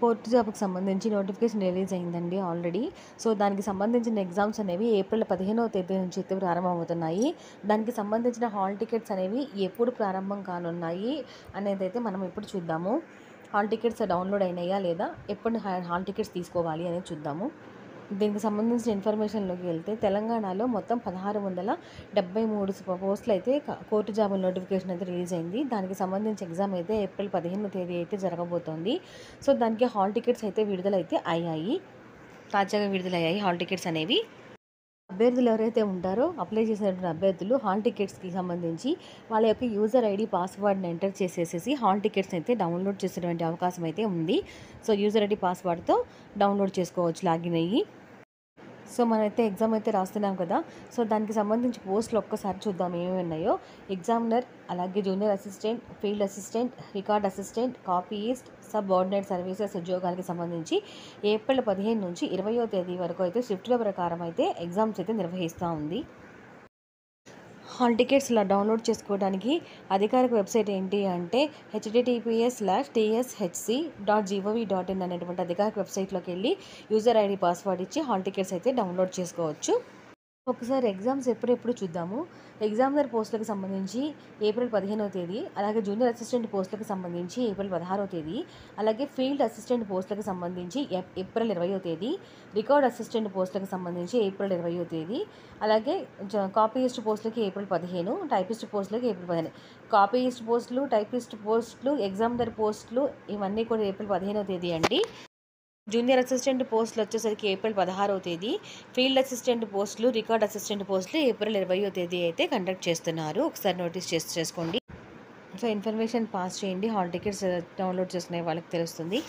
Court జాబ్‌కి సంబంధించి notification release అయిందండి ఆల్రెడీ. సో, దానికి సంబంధించిన ఎగ్జామ్స్ అనేవి ఏప్రిల్ 15వ తేదీ నుంచి అయితే ప్రారంభమవుతున్నాయి. దానికి సంబంధించిన హాల్ టికెట్స్ అనేవి ఎప్పుడు ప్రారంభం కానున్నాయి అనేదైతే మనం ఇప్పుడు చూద్దాము. హాల్ టికెట్స్ డౌన్‌లోడ్ అయినాయా లేదా? ఎప్పుడు హాల్ టికెట్స్ తీసుకోవాలి అనేది చూద్దాము. దీనికి సంబంధించిన ఇన్ఫర్మేషన్‌లోకి వెళ్తే తెలంగాణలో మొత్తం 1673 పోస్టులైతే కోర్టు జాబుల నోటిఫికేషన్ అయితే రిలీజ్ అయింది. దానికి సంబంధించి ఎగ్జామ్ అయితే ఏప్రిల్ 15వ తేదీ అయితే జరగబోతోంది. సో, దానికి హాల్ టికెట్స్ అయితే విడుదలైతే అయ్యాయి. తాజాగా విడుదలయ్యాయి హాల్ టికెట్స్ అనేవి. అభ్యర్థులు ఎవరైతే ఉంటారో అప్లై చేసినటువంటి అభ్యర్థులు హాల్ టికెట్స్‌కి సంబంధించి వాళ్ళ యొక్క యూజర్ ఐడి, పాస్వర్డ్‌ని ఎంటర్ చేసేసేసి హాల్ టికెట్స్‌ని అయితే డౌన్లోడ్ చేసేటువంటి అవకాశం అయితే ఉంది. సో, యూజర్ ఐడి, పాస్వర్డ్‌తో డౌన్లోడ్ చేసుకోవచ్చు లాగిన్ అయ్యి. సో, మనమైతే ఎగ్జామ్ అయితే రాస్తున్నాం కదా! సో, దానికి సంబంధించి పోస్టులు ఒక్కసారి చూద్దాం ఏమేమి ఉన్నాయో. ఎగ్జామినర్, అలాగే junior assistant, field assistant, record assistant, copyist, subordinate services ఉద్యోగాలకు సంబంధించి ఏప్రిల్ 15 నుంచి 20వ తేదీ వరకు అయితే షిఫ్ట్‌ల ప్రకారం అయితే ఎగ్జామ్స్ అయితే నిర్వహిస్తూ ఉంది. హాల్ టికెట్స్ ఇలా డౌన్లోడ్ చేసుకోవడానికి అధికారిక వెబ్సైట్ ఏంటి అంటే https:/tshc.gov.in అనేటువంటి అధికారిక వెబ్సైట్లోకి వెళ్ళి యూజర్ ఐడి, పాస్వర్డ్ ఇచ్చి హాల్ టికెట్స్ అయితే డౌన్లోడ్ చేసుకోవచ్చు. ఒకసారి ఎగ్జామ్స్ ఎప్పుడెప్పుడు చూద్దాము. ఎగ్జామినర్ పోస్టులకు సంబంధించి ఏప్రిల్ 15వ తేదీ, అలాగే జూనియర్ అసిస్టెంట్ పోస్టులకు సంబంధించి ఏప్రిల్ 16వ తేదీ, అలాగే ఫీల్డ్ అసిస్టెంట్ పోస్టులకు సంబంధించి ఏప్రిల్ 20వ తేదీ, రికార్డ్ అసిస్టెంట్ పోస్టులకు సంబంధించి ఏప్రిల్ 20వ తేదీ, అలాగే కాపీయిస్ట్ పోస్టులకి ఏప్రిల్ 15, టైపిస్ట్ పోస్టులకి ఏప్రిల్ 15. కాపీయిస్ట్ పోస్టులు, టైపిస్ట్ పోస్టులు, ఎగ్జామినర్ పోస్టులు ఇవన్నీ కూడా ఏప్రిల్ 15వ తేదీ అండి. జూనియర్ అసిస్టెంట్ పోస్టులు వచ్చేసరికి ఏప్రిల్ 16వ తేదీ, ఫీల్డ్ అసిస్టెంట్ పోస్టులు, రికార్డ్ అసిస్టెంట్ పోస్టులు ఏప్రిల్ 20వ తేదీ అయితే కండక్ట్ చేస్తున్నారు. ఒకసారి నోటీస్ చేసుకోండి. సో, ఇన్ఫర్మేషన్ పాస్ చేయండి. హాల్ టికెట్స్ డౌన్లోడ్ చేసుకునే వాళ్ళకి తెలుస్తుంది.